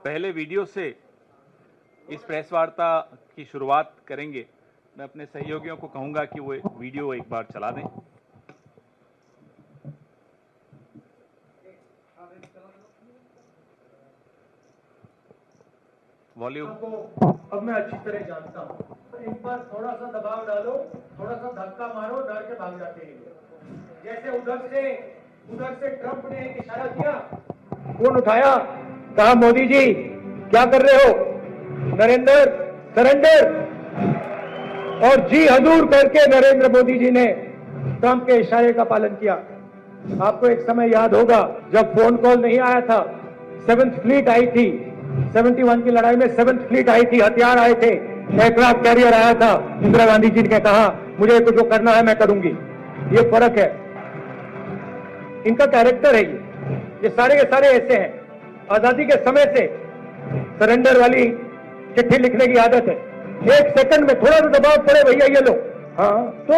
पहले वीडियो से इस प्रेस वार्ता की शुरुआत करेंगे। मैं अपने सहयोगियों को कहूंगा कि वो वीडियो एक बार चला दें। वॉल्यूम। अब मैं अच्छी तरह जानता हूँ, तो इन पर थोड़ा सा दबाव डालो, थोड़ा सा धक्का मारो, डर के भाग जाते हैं। जैसे उधर से ट्रंप ने एक इशारा किया, फोन उठाया, कहा मोदी जी क्या कर रहे हो, नरेंद्र सरेंडर, और जी हजूर करके नरेंद्र मोदी जी ने ट्रंप के इशारे का पालन किया। आपको एक समय याद होगा जब फोन कॉल नहीं आया था, 7th फ्लीट आई थी, 71 की लड़ाई में 7th फ्लीट आई थी, हथियार आए थे, एयरक्राफ्ट कैरियर आया था। इंदिरा गांधी जी ने कहा मुझे कुछ जो करना है मैं करूंगी। ये फर्क है, इनका कैरेक्टर है। ये सारे के सारे ऐसे हैं। आजादी के समय से सरेंडर वाली चिट्ठी लिखने की आदत है, 1 सेकंड में थोड़ा सा दबाव पड़े भैया ये लो, हाँ, तो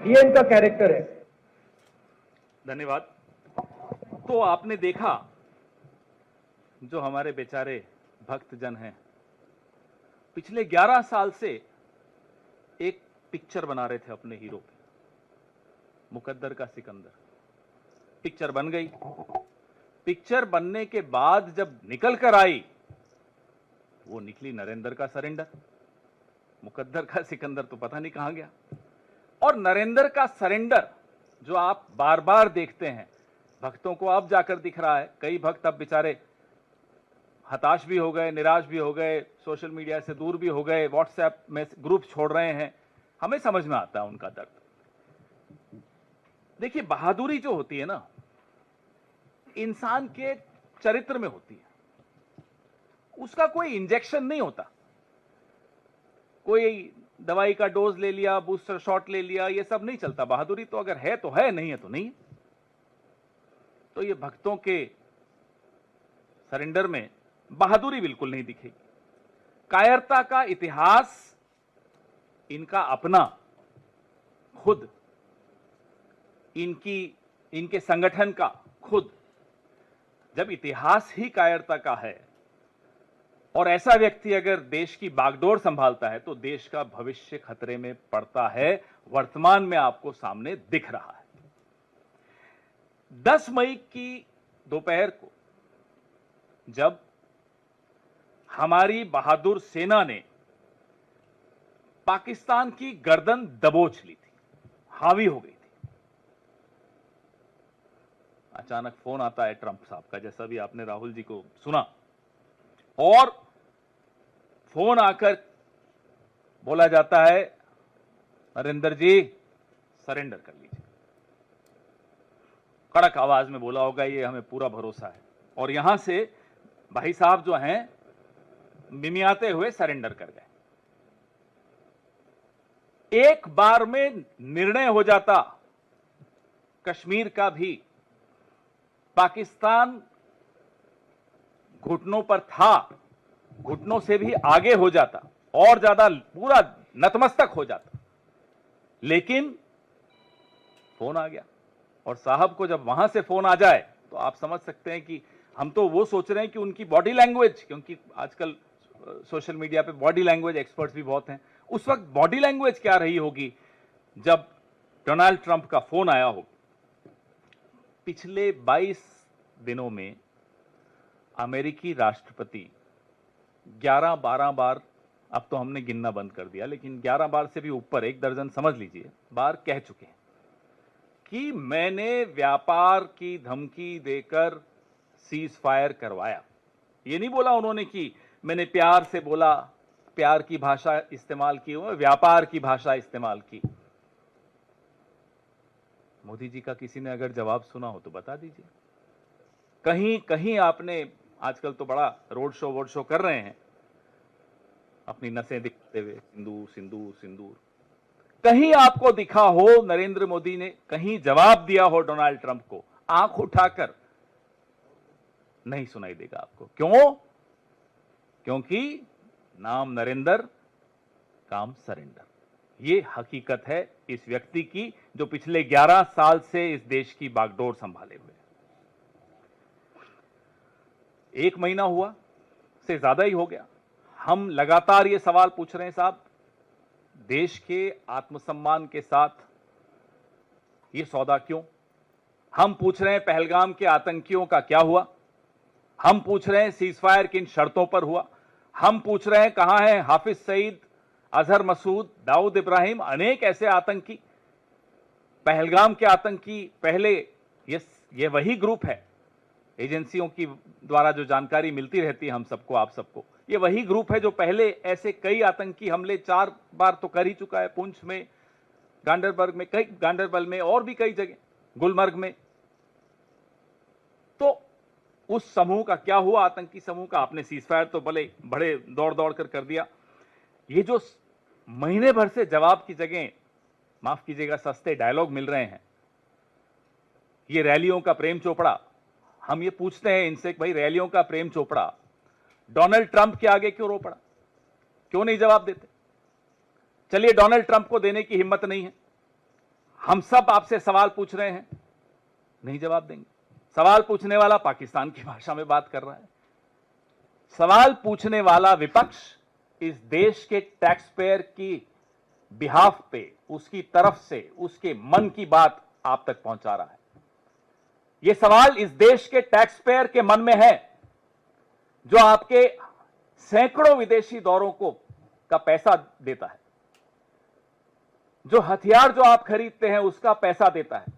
ये इनका कैरेक्टर है। धन्यवाद। तो आपने देखा जो हमारे बेचारे भक्तजन हैं, पिछले 11 साल से एक पिक्चर बना रहे थे अपने हीरो पे, मुकद्दर का सिकंदर। पिक्चर बन गई। पिक्चर बनने के बाद जब निकल कर आई, वो निकली नरेंद्र का सरेंडर। मुकद्दर का सिकंदर तो पता नहीं कहां गया। और नरेंद्र का सरेंडर जो आप बार बार देखते हैं, भक्तों को अब जाकर दिख रहा है। कई भक्त अब बेचारे हताश भी हो गए, निराश भी हो गए, सोशल मीडिया से दूर भी हो गए, व्हाट्सएप में ग्रुप छोड़ रहे हैं। हमें समझ में आता है उनका दर्द। देखिए, बहादुरी जो होती है ना, इंसान के चरित्र में होती है। उसका कोई इंजेक्शन नहीं होता, कोई दवाई का डोज ले लिया, बूस्टर शॉट ले लिया, ये सब नहीं चलता। बहादुरी तो अगर है तो है, नहीं है तो नहीं। तो ये भक्तों के सरेंडर में बहादुरी बिल्कुल नहीं दिखेगी। कायरता का इतिहास इनका अपना, खुद इनके संगठन का खुद। जब इतिहास ही कायरता का है और ऐसा व्यक्ति अगर देश की बागडोर संभालता है, तो देश का भविष्य खतरे में पड़ता है। वर्तमान में आपको सामने दिख रहा है। 10 मई की दोपहर को जब हमारी बहादुर सेना ने पाकिस्तान की गर्दन दबोच ली थी, हावी हो गई थी, अचानक फोन आता है ट्रंप साहब का, जैसा भी आपने राहुल जी को सुना। और फोन आकर बोला जाता है, नरेंद्र जी सरेंडर कर लीजिए। कड़क आवाज में बोला होगा, ये हमें पूरा भरोसा है। और यहां से भाई साहब जो हैं मिमियाते हुए सरेंडर कर गए। एक बार में निर्णय हो जाता कश्मीर का भी। पाकिस्तान घुटनों पर था, घुटनों से भी आगे हो जाता और ज्यादा पूरा नतमस्तक हो जाता। लेकिन फोन आ गया। और साहब को जब वहां से फोन आ जाए तो आप समझ सकते हैं कि हम तो वो सोच रहे हैं कि उनकी बॉडी लैंग्वेज, क्योंकि आजकल सोशल मीडिया पे बॉडी लैंग्वेज एक्सपर्ट्स भी बहुत हैं, उस वक्त बॉडी लैंग्वेज क्या रही होगी जब डोनाल्ड ट्रंप का फोन आया हो। पिछले 22 दिनों में अमेरिकी राष्ट्रपति 11-12 बार, अब तो हमने गिनना बंद कर दिया, लेकिन 11 बार से भी ऊपर, 1 दर्जन समझ लीजिए बार कह चुके हैं कि मैंने व्यापार की धमकी देकर सीज फायर करवाया। ये नहीं बोला उन्होंने कि मैंने प्यार से बोला, प्यार की भाषा इस्तेमाल की, व्यापार की भाषा इस्तेमाल की। मोदी जी का किसी ने अगर जवाब सुना हो तो बता दीजिए। कहीं कहीं आपने, आजकल तो बड़ा रोड शो कर रहे हैं, अपनी नसें दिखाते हुए सिंदूर सिंदूर सिंदूर, कहीं आपको दिखा हो नरेंद्र मोदी ने कहीं जवाब दिया हो डोनाल्ड ट्रंप को? आंख उठाकर नहीं सुनाई देगा आपको। क्यों? क्योंकि नाम नरेंद्र, काम सरेंडर। ये हकीकत है इस व्यक्ति की, जो पिछले 11 साल से इस देश की बागडोर संभाले हुए। 1 महीना हुआ से ज्यादा ही हो गया, हम लगातार ये सवाल पूछ रहे हैं साहब, देश के आत्मसम्मान के साथ ये सौदा क्यों? हम पूछ रहे हैं पहलगाम के आतंकियों का क्या हुआ? हम पूछ रहे हैं सीजफायर किन शर्तों पर हुआ? हम पूछ रहे हैं कहां है हाफिज सईद, अजहर मसूद, दाऊद इब्राहिम, अनेक ऐसे आतंकी, पहलगाम के आतंकी। पहले ये वही ग्रुप है, एजेंसियों की द्वारा जो जानकारी मिलती रहती है हम सबको, आप सबको, ये वही ग्रुप है जो पहले ऐसे कई आतंकी हमले 4 बार तो कर ही चुका है, पुंछ में, गांडरबल में और भी कई जगह, गुलमर्ग में। तो उस समूह का क्या हुआ? आतंकी समूह का आपने सीजफायर तो बड़े दौड़ दौड़ कर दिया। ये जो महीने भर से जवाब की जगह, माफ कीजिएगा, सस्ते डायलॉग मिल रहे हैं, ये रैलियों का प्रेम चोपड़ा, हम ये पूछते हैं इनसे कि भाई रैलियों का प्रेम चोपड़ा डोनाल्ड ट्रंप के आगे क्यों रो पड़ा? क्यों नहीं जवाब देते? चलिए, डोनाल्ड ट्रंप को देने की हिम्मत नहीं है, हम सब आपसे सवाल पूछ रहे हैं, नहीं जवाब देंगे। सवाल पूछने वाला पाकिस्तान की भाषा में बात कर रहा है, सवाल पूछने वाला विपक्ष इस देश के टैक्स पेयर की बिहाफ पे, उसकी तरफ से, उसके मन की बात आप तक पहुंचा रहा है। यह सवाल इस देश के टैक्स पेयर के मन में है, जो आपके सैकड़ों विदेशी दौरों का पैसा देता है, जो हथियार जो आप खरीदते हैं उसका पैसा देता है।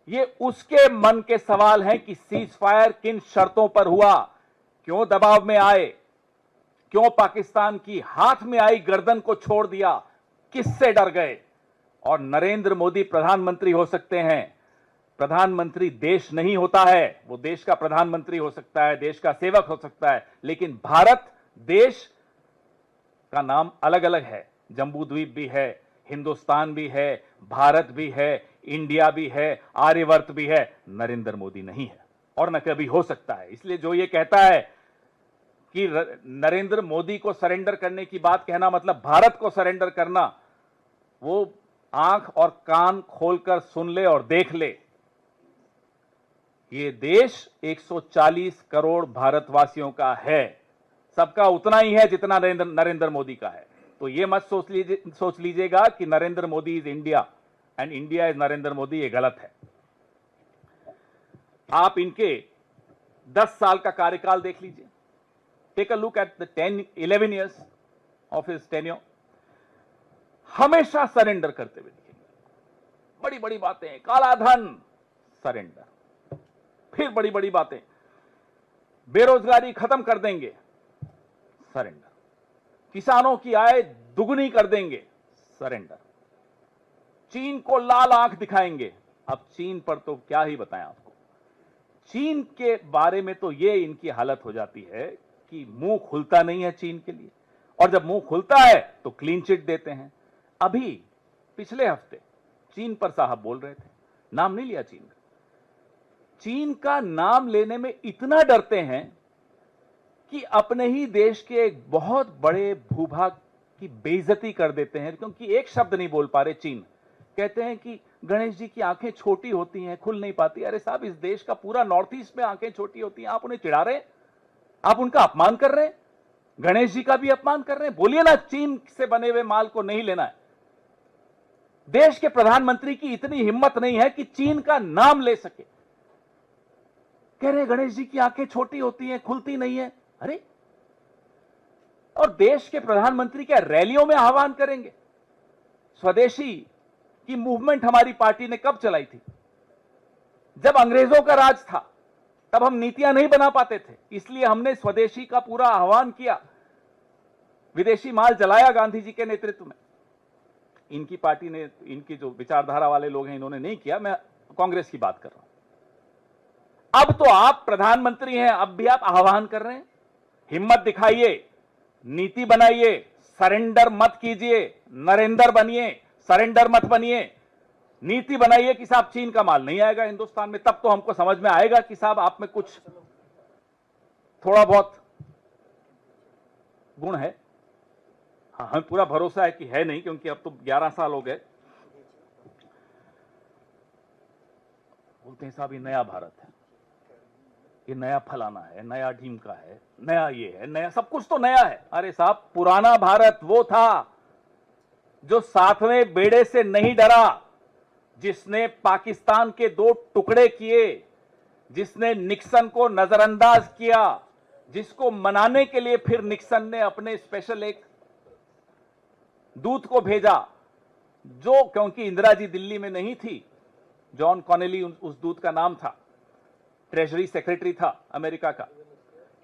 ये उसके मन के सवाल हैं कि सीज फायर किन शर्तों पर हुआ, क्यों दबाव में आए, क्यों पाकिस्तान की हाथ में आई गर्दन को छोड़ दिया, किससे डर गए? और नरेंद्र मोदी प्रधानमंत्री हो सकते हैं, प्रधानमंत्री देश नहीं होता है, वो देश का प्रधानमंत्री हो सकता है, देश का सेवक हो सकता है, लेकिन भारत देश का नाम अलग अलग है। जम्बू द्वीप भी है, हिंदुस्तान भी है, भारत भी है, इंडिया भी है, आर्यवर्त भी है, नरेंद्र मोदी नहीं है और न कभी हो सकता है। इसलिए जो ये कहता है कि नरेंद्र मोदी को सरेंडर करने की बात कहना मतलब भारत को सरेंडर करना, वो आंख और कान खोलकर सुन ले और देख ले। ये देश 140 करोड़ भारतवासियों का है, सबका उतना ही है जितना नरेंद्र मोदी का है। तो ये मत सोच लीजिएगा कि Narendra Modi is India and India is Narendra Modi, ये गलत है। आप इनके 10 साल का कार्यकाल देख लीजिए, take a look at the 11 years of his tenure. हमेशा सरेंडर करते हुए दिखेंगे, बड़ी बड़ी बातें, काला धन सरेंडर, फिर बड़ी बड़ी बातें, बेरोजगारी खत्म कर देंगे सरेंडर, किसानों की आय दुगनी कर देंगे सरेंडर, चीन को लाल आंख दिखाएंगे। अब चीन पर तो क्या ही बताएं आपको, चीन के बारे में तो ये इनकी हालत हो जाती है कि मुंह खुलता नहीं है चीन के लिए, और जब मुंह खुलता है तो क्लीन चिट देते हैं। अभी पिछले हफ्ते चीन पर साहब बोल रहे थे, नाम नहीं लिया चीन का, चीन का नाम लेने में इतना डरते हैं कि अपने ही देश के एक बहुत बड़े भूभाग की बेइज्जती कर देते हैं, क्योंकि एक शब्द नहीं बोल पा रहे चीन। कहते हैं कि गणेश जी की आंखें छोटी होती हैं, खुल नहीं पाती। अरे साहब, इस देश का पूरा नॉर्थ ईस्ट में आंखें छोटी होती हैं, आप उन्हें चिढ़ा रहे हैं, आप उनका अपमान कर रहे हैं, गणेश जी का भी अपमान कर रहे हैं। बोलिए ना, चीन से बने हुए माल को नहीं लेना है। देश के प्रधानमंत्री की इतनी हिम्मत नहीं है कि चीन का नाम ले सके, कह रहे गणेश जी की आंखें छोटी होती हैं, खुलती नहीं है। अरे, और देश के प्रधानमंत्री क्या रैलियों में आह्वान करेंगे? स्वदेशी की मूवमेंट हमारी पार्टी ने कब चलाई थी? जब अंग्रेजों का राज था, तब हम नीतियां नहीं बना पाते थे, इसलिए हमने स्वदेशी का पूरा आह्वान किया, विदेशी माल जलाया गांधी जी के नेतृत्व में। इनकी पार्टी ने, इनकी जो विचारधारा वाले लोग हैं, इन्होंने नहीं किया। मैं कांग्रेस की बात कर रहा हूं। अब तो आप प्रधानमंत्री हैं, अब भी आप आह्वान कर रहे हैं, हिम्मत दिखाइए, नीति बनाइए, सरेंडर मत कीजिए, नरेंद्र बनिए, सरेंडर मत बनिए। नीति बनाइए कि साहब चीन का माल नहीं आएगा हिंदुस्तान में, तब तो हमको समझ में आएगा कि साहब आप में कुछ थोड़ा बहुत गुण है। हाँ, हमें पूरा भरोसा है कि है नहीं, क्योंकि अब तो 11 साल हो गए। बोलते हैं साहब ये नया भारत है, ये नया फलाना है, नया ढीमका है, नया ये है, नया सब कुछ तो नया है। अरे साहब पुराना भारत वो था जो सातवें बेड़े से नहीं डरा, जिसने पाकिस्तान के 2 टुकड़े किए, जिसने निक्सन को नजरअंदाज किया, जिसको मनाने के लिए फिर निक्सन ने अपने स्पेशल एक दूत को भेजा, जो क्योंकि इंदिरा जी दिल्ली में नहीं थी, जॉन कॉनेली उस दूत का नाम था, ट्रेजरी सेक्रेटरी था अमेरिका का।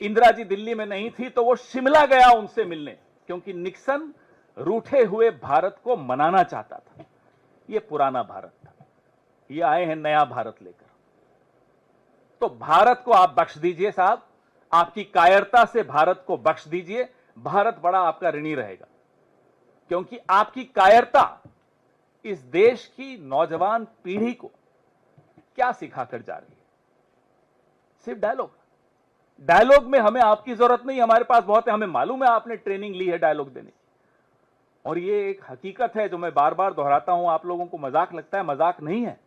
इंदिरा जी दिल्ली में नहीं थी तो वो शिमला गया उनसे मिलने, क्योंकि निक्सन रूठे हुए भारत को मनाना चाहता था। ये पुराना भारत था, ये आए हैं नया भारत लेकर। तो भारत को आप बख्श दीजिए साहब, आपकी कायरता से भारत को बख्श दीजिए, भारत बड़ा आपका ऋणी रहेगा। क्योंकि आपकी कायरता इस देश की नौजवान पीढ़ी को क्या सिखाकर जा रही है? सिर्फ डायलॉग में हमें आपकी जरूरत नहीं, हमारे पास बहुत है, हमें मालूम है आपने ट्रेनिंग ली है डायलॉग देने की। और ये एक हकीकत है जो मैं बार बार दोहराता हूं, आप लोगों को मजाक लगता है, मजाक नहीं है।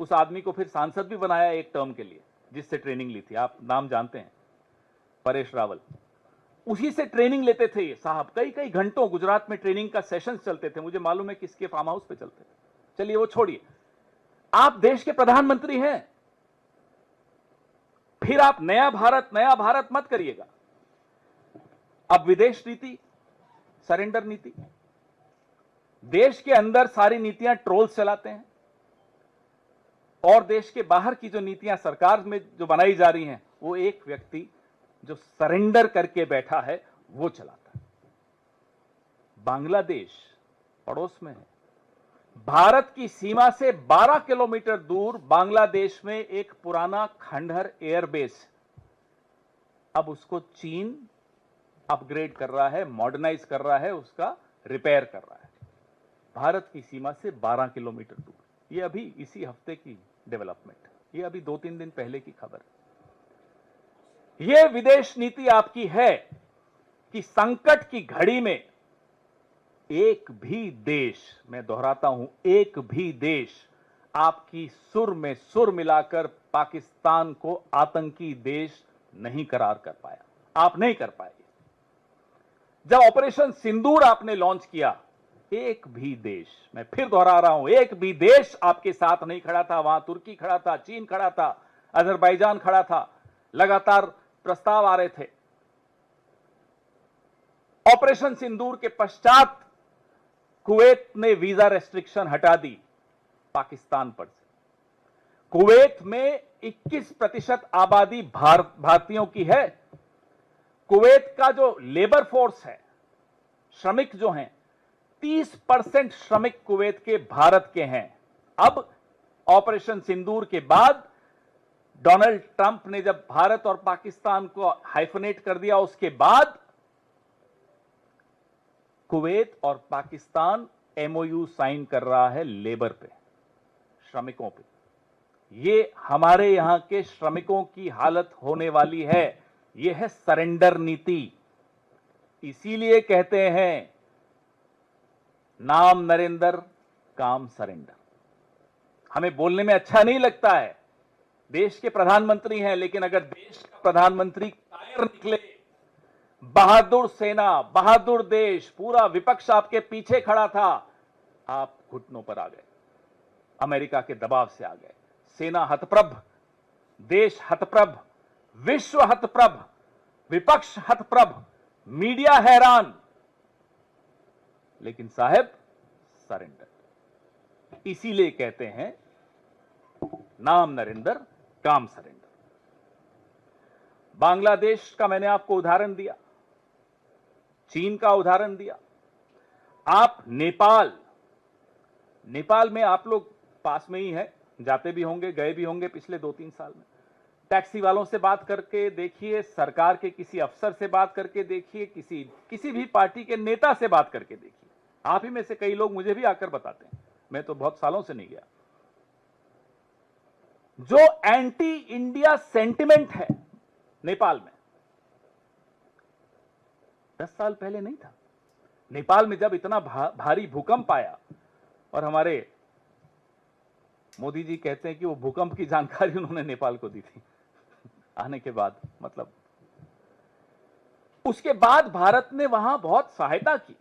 उस आदमी को फिर सांसद भी बनाया एक टर्म के लिए, जिससे ट्रेनिंग ली थी, आप नाम जानते हैं, परेश रावल। उसी से ट्रेनिंग लेते थे ये साहब, कई कई घंटों गुजरात में ट्रेनिंग का सेशन चलते थे, मुझे मालूम है किसके फार्म हाउस पे चलते थे। चलिए वो छोड़िए, आप देश के प्रधानमंत्री हैं, फिर आप नया भारत मत करिएगा। अब विदेश नीति, सरेंडर नीति, देश के अंदर सारी नीतियां ट्रोल्स चलाते हैं, और देश के बाहर की जो नीतियां सरकार में जो बनाई जा रही हैं, वो एक व्यक्ति जो सरेंडर करके बैठा है वो चलाता है। बांग्लादेश पड़ोस में है, भारत की सीमा से 12 किलोमीटर दूर बांग्लादेश में एक पुराना खंडहर एयरबेस, अब उसको चीन अपग्रेड कर रहा है, मॉडर्नाइज कर रहा है, उसका रिपेयर कर रहा है, भारत की सीमा से 12 किलोमीटर दूर। ये अभी इसी हफ्ते की डेवलपमेंट, ये अभी 2-3 दिन पहले की खबर है। ये विदेश नीति आपकी है कि संकट की घड़ी में एक भी देश, मैं दोहराता हूं, एक भी देश आपकी सुर में सुर मिलाकर पाकिस्तान को आतंकी देश नहीं करार कर पाया। आप नहीं कर पाए। जब ऑपरेशन सिंदूर आपने लॉन्च किया, एक भी देश, मैं फिर दोहरा रहा हूं, एक भी देश आपके साथ नहीं खड़ा था। वहां तुर्की खड़ा था, चीन खड़ा था, अजरबैजान खड़ा था, लगातार प्रस्ताव आ रहे थे। ऑपरेशन सिंदूर के पश्चात कुवैत ने वीजा रेस्ट्रिक्शन हटा दी पाकिस्तान पर से। कुवैत में 21% आबादी भारतीयों की है। कुवैत का जो लेबर फोर्स है, श्रमिक जो हैं, 30% श्रमिक कुवैत के भारत के हैं। अब ऑपरेशन सिंदूर के बाद डोनाल्ड ट्रंप ने जब भारत और पाकिस्तान को हाइफनेट कर दिया, उसके बाद कुवैत और पाकिस्तान एमओयू साइन कर रहा है लेबर पे, श्रमिकों पे। ये हमारे यहां के श्रमिकों की हालत होने वाली है। यह है सरेंडर नीति। इसीलिए कहते हैं नाम नरेंद्र, काम सरेंडर। हमें बोलने में अच्छा नहीं लगता है, देश के प्रधानमंत्री हैं, लेकिन अगर देश का प्रधानमंत्री कायर निकले, बहादुर सेना, बहादुर देश, पूरा विपक्ष आपके पीछे खड़ा था, आप घुटनों पर आ गए, अमेरिका के दबाव से आ गए। सेना हतप्रभ, देश हतप्रभ, विश्व हतप्रभ, विपक्ष हतप्रभ, मीडिया हैरान, लेकिन साहब सरेंडर। इसीलिए कहते हैं नाम नरेंद्र, काम सरेंडर। बांग्लादेश का मैंने आपको उदाहरण दिया, चीन का उदाहरण दिया। आप नेपाल में आप लोग पास में ही है, जाते भी होंगे, गए भी होंगे पिछले 2-3 साल में। टैक्सी वालों से बात करके देखिए, सरकार के किसी अफसर से बात करके देखिए, किसी भी पार्टी के नेता से बात करके देखिए। आप ही में से कई लोग मुझे भी आकर बताते हैं, मैं तो बहुत सालों से नहीं गया। जो एंटी इंडिया सेंटिमेंट है नेपाल में, 10 साल पहले नहीं था। नेपाल में जब इतना भारी भूकंप आया और हमारे मोदी जी कहते हैं कि वो भूकंप की जानकारी उन्होंने नेपाल को दी थी आने के बाद। मतलब उसके बाद भारत ने वहां बहुत सहायता की,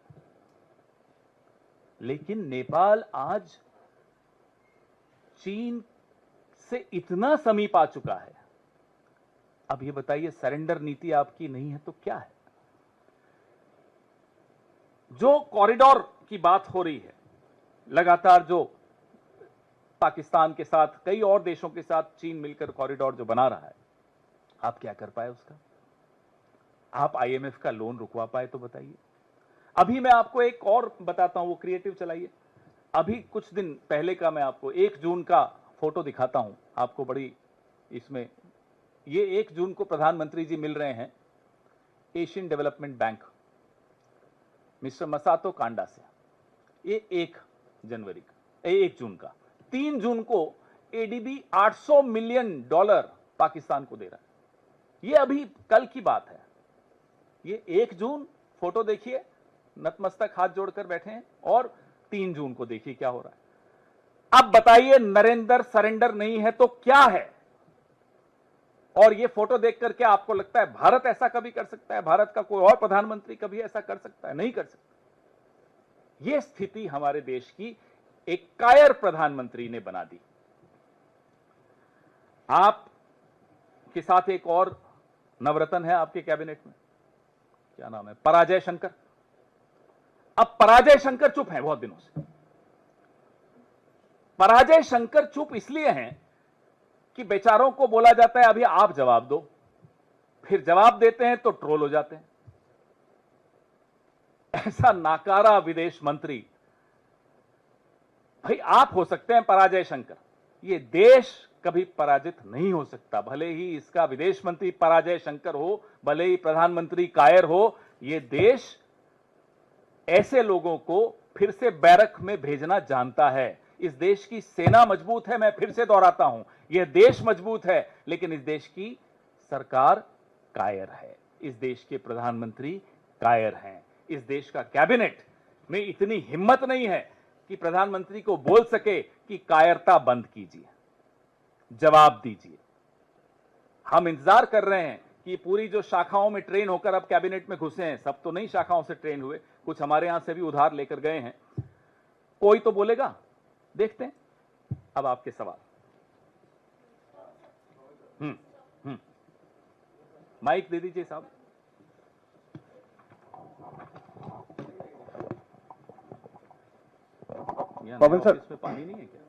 लेकिन नेपाल आज चीन से इतना समीप आ चुका है। अब ये बताइए, सरेंडर नीति आपकी नहीं है तो क्या है? जो कॉरिडोर की बात हो रही है लगातार, जो पाकिस्तान के साथ कई और देशों के साथ चीन मिलकर कॉरिडोर जो बना रहा है, आप क्या कर पाए उसका? आप आईएमएफ का लोन रुकवा पाए तो बताइए। अभी मैं आपको एक और बताता हूं, वो क्रिएटिव चलाइए। अभी कुछ दिन पहले का मैं आपको 1 जून का फोटो दिखाता हूं आपको, बड़ी इसमें ये 1 जून को प्रधानमंत्री जी मिल रहे हैं Asian development bank mister Masato Kanda से। ये 1 जनवरी का, 1 जून का। 3 जून को एडीबी $800 मिलियन पाकिस्तान को दे रहा है। ये अभी कल की बात है। ये 1 जून फोटो देखिए, नतमस्तक हाथ जोड़कर बैठे हैं, और 3 जून को देखिए क्या हो रहा है। अब बताइए, नरेंद्र सरेंडर नहीं है तो क्या है? और ये फोटो देख करके आपको लगता है भारत ऐसा कभी कर सकता है? भारत का कोई और प्रधानमंत्री कभी ऐसा कर सकता है? नहीं कर सकता। ये स्थिति हमारे देश की एक कायर प्रधानमंत्री ने बना दी। आप के साथ एक और नवरत्न है आपके कैबिनेट में, क्या नाम है? पराजय शंकर। अब पराजय शंकर चुप हैं बहुत दिनों से। पराजय शंकर चुप इसलिए हैं कि बेचारों को बोला जाता है अभी आप जवाब दो, फिर जवाब देते हैं तो ट्रोल हो जाते हैं। ऐसा नाकारा विदेश मंत्री, भाई आप हो सकते हैं पराजय शंकर, ये देश कभी पराजित नहीं हो सकता। भले ही इसका विदेश मंत्री पराजय शंकर हो, भले ही प्रधानमंत्री कायर हो, ये देश ऐसे लोगों को फिर से बैरक में भेजना जानता है। इस देश की सेना मजबूत है, मैं फिर से दोहराता हूं, यह देश मजबूत है, लेकिन इस देश की सरकार कायर है, इस देश के प्रधानमंत्री कायर हैं, इस देश का कैबिनेट में इतनी हिम्मत नहीं है कि प्रधानमंत्री को बोल सके कि कायरता बंद कीजिए, जवाब दीजिए। हम इंतजार कर रहे हैं कि पूरी जो शाखाओं में ट्रेन होकर अब कैबिनेट में घुसे हैं, सब तो नहीं शाखाओं से ट्रेन हुए, कुछ हमारे यहां से भी उधार लेकर गए हैं, कोई तो बोलेगा। देखते हैं। अब आपके सवाल। माइक दे दीजिए साहब। पवन सर, इसमें पानी नहीं है क्या?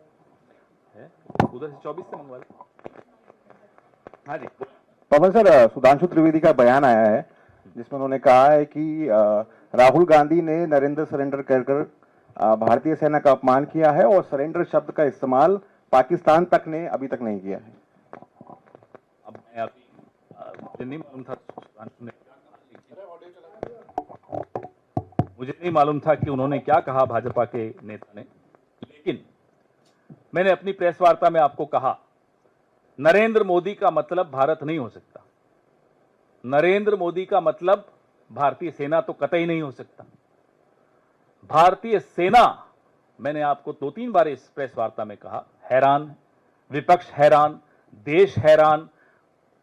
है उधर से 24 से मंगवा लो। हाँ जी। पवन सर, सुधांशु त्रिवेदी का बयान आया है जिसमें उन्होंने कहा है कि राहुल गांधी ने नरेंद्र सरेंडर कहकर भारतीय सेना का अपमान किया है और सरेंडर शब्द का इस्तेमाल पाकिस्तान तक ने अभी तक नहीं किया है। अब मैं अभी मुझे नहीं मालूम था सुधांशु ने, मुझे नहीं मालूम था कि उन्होंने क्या कहा भाजपा के नेता ने, लेकिन मैंने अपनी प्रेस वार्ता में आपको कहा नरेंद्र मोदी का मतलब भारत नहीं हो सकता, नरेंद्र मोदी का मतलब भारतीय सेना तो कतई नहीं हो सकता। भारतीय सेना, मैंने आपको 2-3 बार इस प्रेस वार्ता में कहा, हैरान, विपक्ष हैरान, देश हैरान,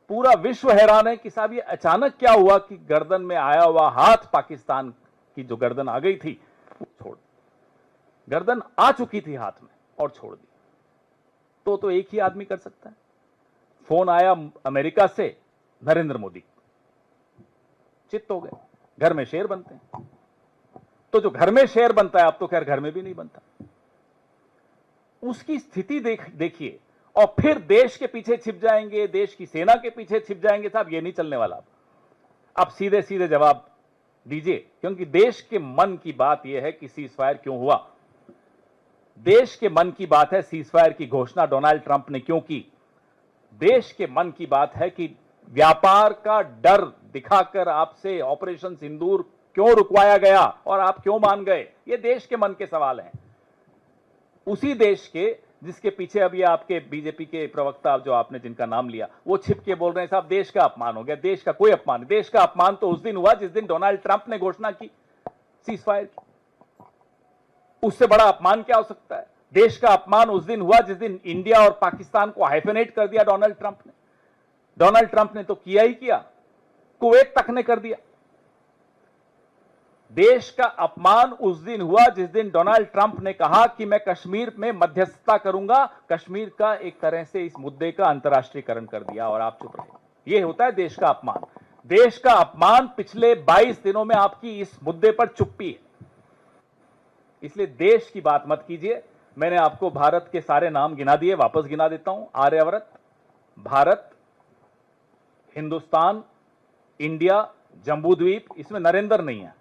पूरा विश्व हैरान है कि साहब ये अचानक क्या हुआ कि गर्दन में आया हुआ हाथ, पाकिस्तान की जो गर्दन आ गई थी वो छोड़, गर्दन आ चुकी थी हाथ में और छोड़ दी। तो एक ही आदमी कर सकता है। फोन आया अमेरिका से, नरेंद्र मोदी चित्त हो गए, घर में शेर बनते हैं। तो जो घर में शेर बनता है, अब तो खैर घर में भी नहीं बनता, उसकी स्थिति देखिए, और फिर देश के पीछे छिप जाएंगे, देश की सेना के पीछे छिप जाएंगे। साहब ये नहीं चलने वाला। अब सीधे सीधे जवाब दीजिए, क्योंकि देश के मन की बात यह है कि सीज फायर क्यों हुआ। देश के मन की बात है सीज फायर की घोषणा डोनाल्ड ट्रंप ने क्यों की। देश के मन की बात है कि व्यापार का डर दिखाकर आपसे ऑपरेशन सिंदूर क्यों रुकवाया गया और आप क्यों मान गए। ये देश के मन के सवाल हैं, उसी देश के जिसके पीछे अब ये आपके बीजेपी के प्रवक्ता जो आपने जिनका नाम लिया, वो छिप के बोल रहे हैं साहब देश का अपमान हो गया। देश का कोई अपमान नहीं, देश का अपमान तो उस दिन हुआ जिस दिन डोनाल्ड ट्रंप ने घोषणा की सीज फायर की। उससे बड़ा अपमान क्या हो सकता है। देश का अपमान उस दिन हुआ जिस दिन इंडिया और पाकिस्तान को हाइफेनेट कर दिया डोनाल्ड ट्रंप ने। डोनाल्ड ट्रंप ने तो किया ही किया, कुवैत तक ने कर दिया। देश का अपमान उस दिन हुआ जिस दिन डोनाल्ड ट्रंप ने कहा कि मैं कश्मीर में मध्यस्थता करूंगा, कश्मीर का एक तरह से इस मुद्दे का अंतर्राष्ट्रीयकरण कर दिया और आप चुप रहे। यह होता है देश का अपमान। देश का अपमान पिछले 22 दिनों में आपकी इस मुद्दे पर चुप्पी है। इसलिए देश की बात मत कीजिए। मैंने आपको भारत के सारे नाम गिना दिए, वापस गिना देता हूं। आर्यव्रत, भारत, हिंदुस्तान, इंडिया, जम्बूद्वीप, इसमें नरेंद्र नहीं है।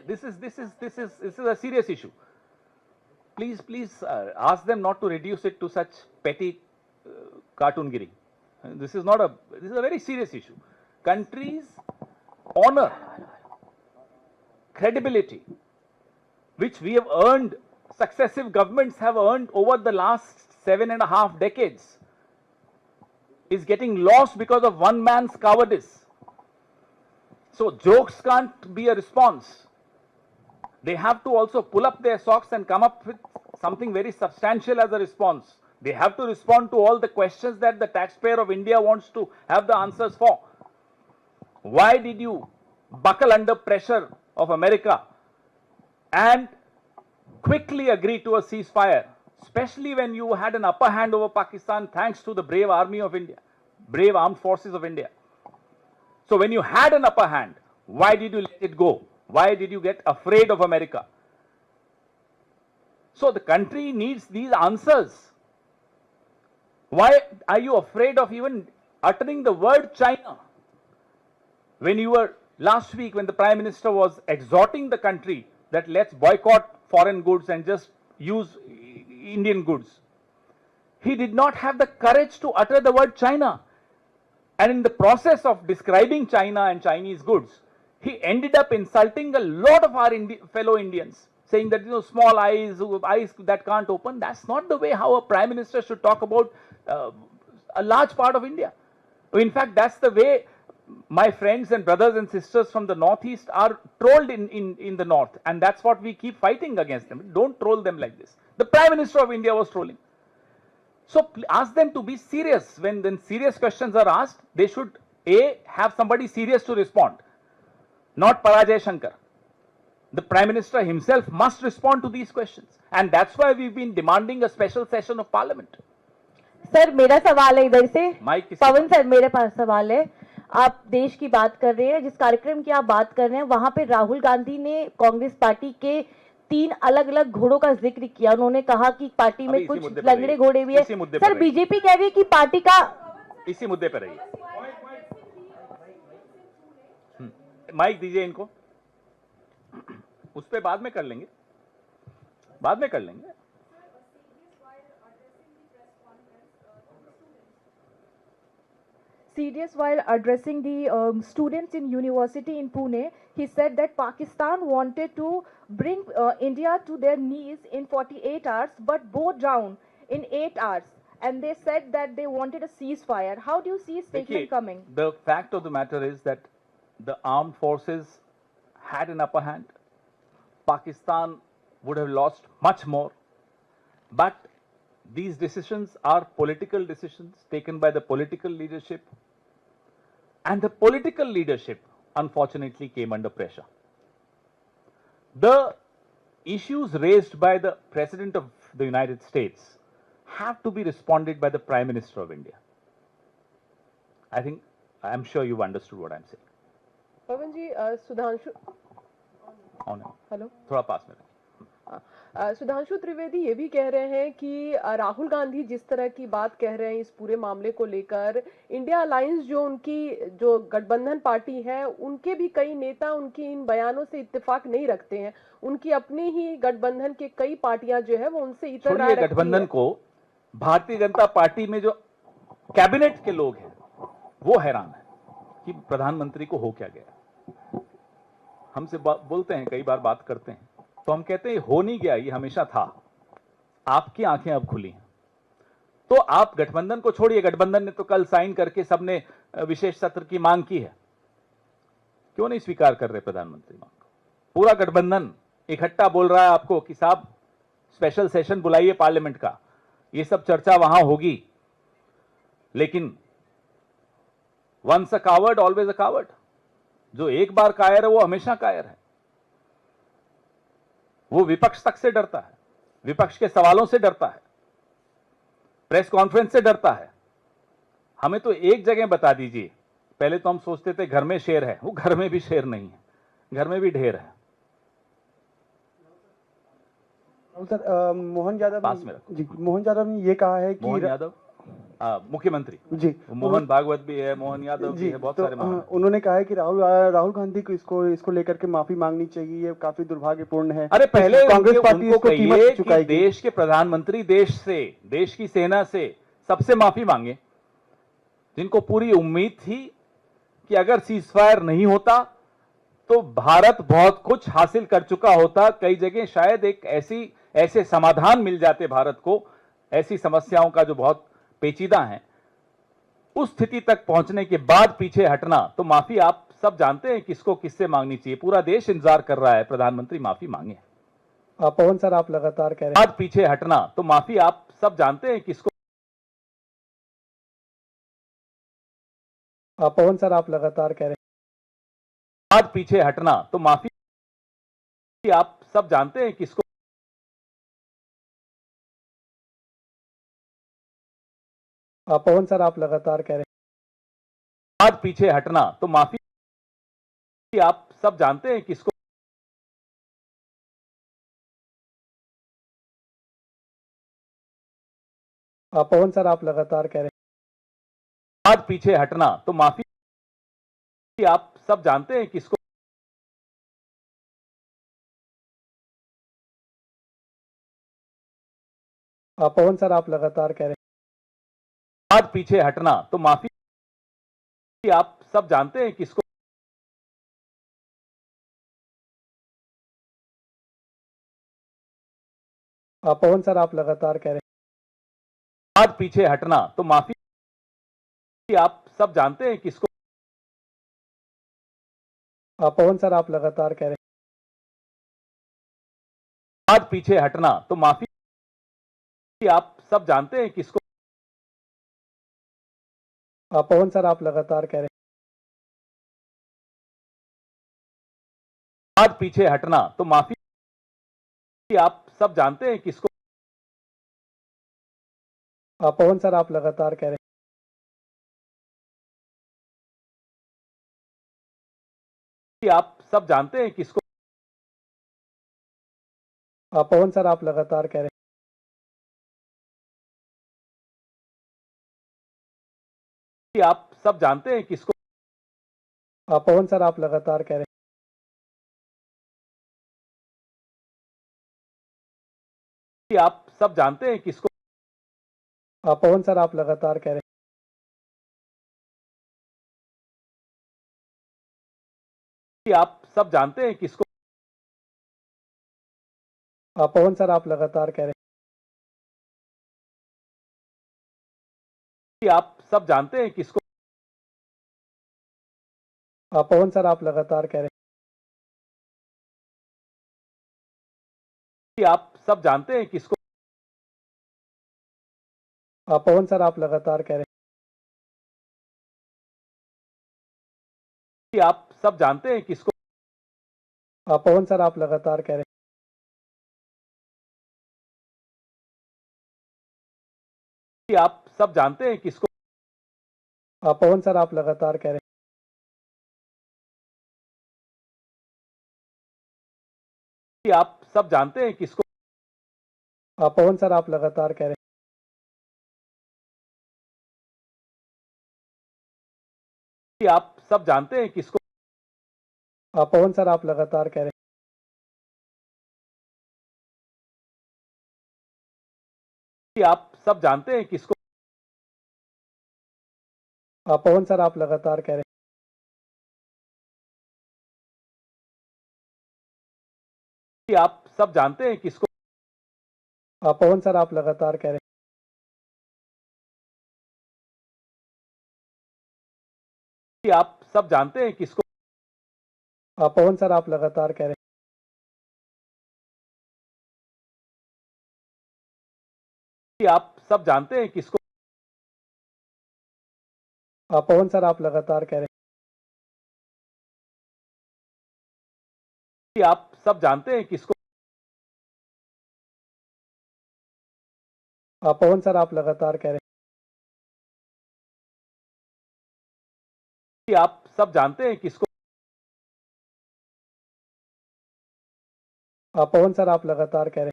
This is a serious issue. Please ask them not to reduce it to such petty cartoongiri. This is a very serious issue. Countries' honor, credibility, which we have earned, successive governments have earned over the last 7.5 decades, is getting lost because of one man's cowardice. So jokes can't be a response. They have to also pull up their socks and come up with something very substantial as a response. They have to respond to all the questions that the taxpayer of India wants to have the answers for. Why did you buckle under pressure of America and quickly agree to a ceasefire, especially when you had an upper hand over Pakistan thanks to the brave army of India, brave armed forces of India? So when you had an upper hand, why did you let it go? Why did you get afraid of America? So the country needs these answers. Why are you afraid of even uttering the word China? When you were last week, when the Prime Minister was exhorting the country that let's boycott foreign goods and just use Indian goods, he did not have the courage to utter the word China. And in the process of describing China and Chinese goods, he ended up insulting a lot of our fellow Indians, saying that, small eyes that can't open. That's not the way how a Prime Minister should talk about a large part of India. In fact, that's the way my friends and brothers and sisters from the Northeast are trolled in the North. And that's what we keep fighting against them. Don't troll them like this. The Prime Minister of India was trolling. So ask them to be serious. When serious questions are asked, they should have somebody serious to respond. Not Parajay Shankar. The Prime Minister himself must respond to these questions. And that's why we've been demanding a special session of Parliament. Sir मेरा सवाल है इधर से mic किसी पवन sir, मेरे पास सवाल है। आप देश की बात कर रहे हैं, जिस कार्यक्रम की आप बात कर रहे हैं वहां पे राहुल गांधी ने कांग्रेस पार्टी के 3 अलग-अलग घोड़ों का जिक्र किया। उन्होंने कहा कि पार्टी में कुछ लंगड़े घोड़े भी है। सर बीजेपी कह रही है कि पार्टी का इसी मुद्दे पर रहिए। माइक दीजिए इनको, उस पे बाद में कर लेंगे, Serious while addressing the students in university in Pune, he said that Pakistan wanted to bring India to their knees in 48 hours, but bowed down in 8 hours. And they said that they wanted a ceasefire. How do you see a statement coming? The fact of the matter is that the armed forces had an upper hand. Pakistan would have lost much more. But these decisions are political decisions taken by the political leadership. And the political leadership, unfortunately, came under pressure. The issues raised by the President of the United States have to be responded by the Prime Minister of India. I'm sure you've understood what I'm saying. Pawan ji, Sudhanshu hello, थोड़ा पास में सुधांशु त्रिवेदी ये भी कह रहे हैं कि राहुल गांधी जिस तरह की बात कह रहे हैं इस पूरे मामले को लेकर, इंडिया अलायंस जो गठबंधन पार्टी है, उनके भी कई नेता उनकी इन बयानों से इत्तेफाक नहीं रखते हैं। उनकी अपनी ही गठबंधन के कई पार्टियां जो है वो उनसे इतर राय रखती हैं। गठबंधन को भारतीय जनता पार्टी में जो कैबिनेट के लोग हैं वो हैरान है कि प्रधानमंत्री को हो क्या गया। हमसे बोलते हैं, कई बार बात करते हैं, तो हम कहते हैं हो नहीं गया, ये हमेशा था, आपकी आंखें अब खुली हैं। तो आप गठबंधन को छोड़िए, गठबंधन ने तो कल साइन करके सबने विशेष सत्र की मांग की है। क्यों नहीं स्वीकार कर रहे प्रधानमंत्री मांग को? पूरा गठबंधन इकट्ठा बोल रहा है आपको कि साहब स्पेशल सेशन बुलाइए पार्लियामेंट का, ये सब चर्चा वहां होगी। लेकिन once a coward always a coward, जो एक बार कायर है वो हमेशा कायर है। वो विपक्ष तक से डरता है, विपक्ष के सवालों से डरता है, प्रेस कॉन्फ्रेंस से डरता है। हमें तो एक जगह बता दीजिए, पहले तो हम सोचते थे घर में शेर है, वो घर में भी शेर नहीं है, घर में भी ढेर है। सर मोहन यादव पास में रखो। जी, मोहन यादव ने ये कहा है कि मोहन यादव मुख्यमंत्री जी मोहन भागवत भी है, मोहन यादव भी है, बहुत सारे महान हैं। उन्होंने कहा है कि राहुल गांधी को इसको लेकर के माफी मांगनी चाहिए, ये काफी दुर्भाग्यपूर्ण है। अरे पहले कांग्रेस उनको पार्टी इसको कहिए कीमत कि चुकाएगी। देश के प्रधानमंत्री देश की सेना से सबसे माफी मांगे, जिनको पूरी उम्मीद थी कि अगर सीजफायर नहीं होता तो भारत बहुत कुछ हासिल कर चुका होता। कई जगह शायद एक ऐसे समाधान मिल जाते भारत को, ऐसी समस्याओं का जो बहुत पेचीदा हैं। उस स्थिति तक पहुंचने के बाद पीछे हटना, तो माफी आप सब जानते हैं किसको किससे मांगनी चाहिए। पूरा देश इंतजार कर रहा है प्रधानमंत्री माफी मांगे। पवन सर, आप लगातार कह रहे हैं बाद पीछे हटना, तो माफी आप सब जानते हैं किसको। पवन सर, आप लगातार कह रहे हैं बाद पीछे हटना, तो माफी आप सब जानते हैं किसको। पवन सर, आप लगातार कह रहे हैं बाद पीछे हटना, तो माफी आप सब जानते हैं किसको। पवन सर, आप लगातार कह रहे हैं बाद पीछे हटना, तो माफी आप सब जानते हैं किसको। पवन सर, आप लगातार कह रहे हैं बाद पीछे हटना, तो माफी आप सब जानते हैं किसको। पवन सर, आप लगातार कह रहे हैं बाद पीछे हटना, तो माफी आप सब जानते हैं किसको। पवन सर, आप लगातार कह रहे हैं बाद पीछे हटना, तो माफी आप सब जानते हैं किसको। पवन सर, आप लगातार कह रहे हैं बाद पीछे हटना, तो माफी आप सब जानते हैं किसको। पवन सर, आप लगातार कह रहे हैं आप सब जानते हैं किसको। पवन सर, आप लगातार कह रहे हैं आप सब जानते हैं किसको। पवन सर, आप लगातार कह रहे हैं आप सब जानते हैं किसको। पवन सर, आप लगातार कह रहे हैं आप सब जानते हैं किसको। पवन सर, आप लगातार कह रहे आप सब जानते हैं किसको। पवन सर, आप लगातार कह रहे आप सब जानते हैं किसको। पवन सर, आप लगातार कह रहे आप सब जानते हैं किसको। पवन सर, आप लगातार कह रहे आप सब जानते हैं किसको। पवन सर, आप लगातार कह रहे आप सब जानते हैं किसको। पवन सर, आप लगातार कह रहे आप सब जानते हैं किसको। पवन सर, आप लगातार कह रहे आप सब जानते हैं किसको। पवन सर, आप लगातार कह रहे आप सब जानते हैं किसको। पवन सर, आप लगातार कह रहे आप सब जानते हैं किसको। पवन सर, आप लगातार कह रहे कि आप सब जानते हैं किसको पवन सर, आप लगातार कह रहे कि आप सब जानते हैं किसको पवन सर, आप लगातार कह रहे कि आप सब जानते हैं किसको पवन सर, आप लगातार कह रहे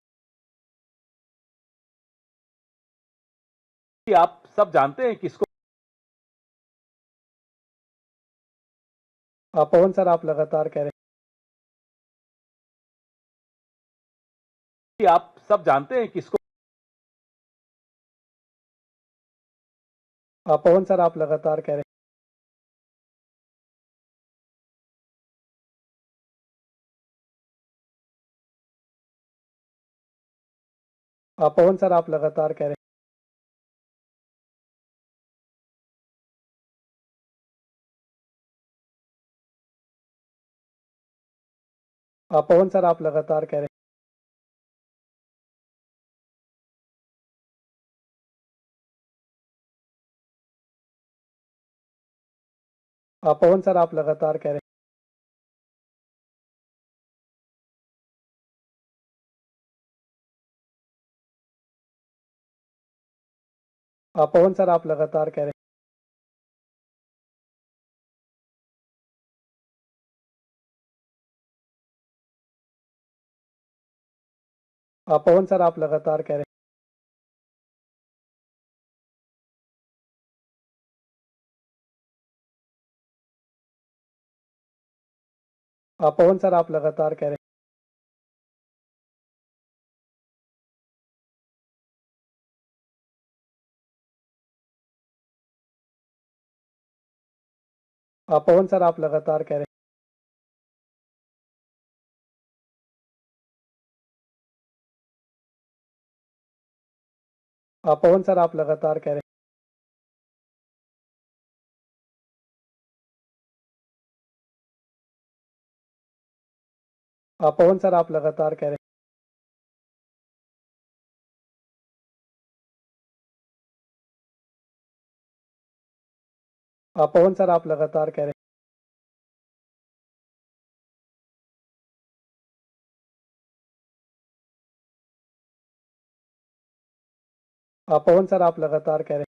कि आप सब जानते हैं किसको पवन सर, आप लगातार कह रहे कि आप सब जानते हैं किसको पवन सर, आप लगातार कह रहे पवन सर, आप लगातार कह रहे पवन सर, आप लगातार कह रहे पवन सर, आप लगातार कह रहे पवन सर, आप लगातार कह रहे पवन सर, आप लगातार कह रहे पवन सर, आप लगातार कह रहे पवन सर, आप लगातार कह रहे पवन सर, आप लगातार कह रहे पवन सर, आप लगातार कह रहे पवन सर, आप लगातार कह रहे पवन सर, आप लगातार कह रहे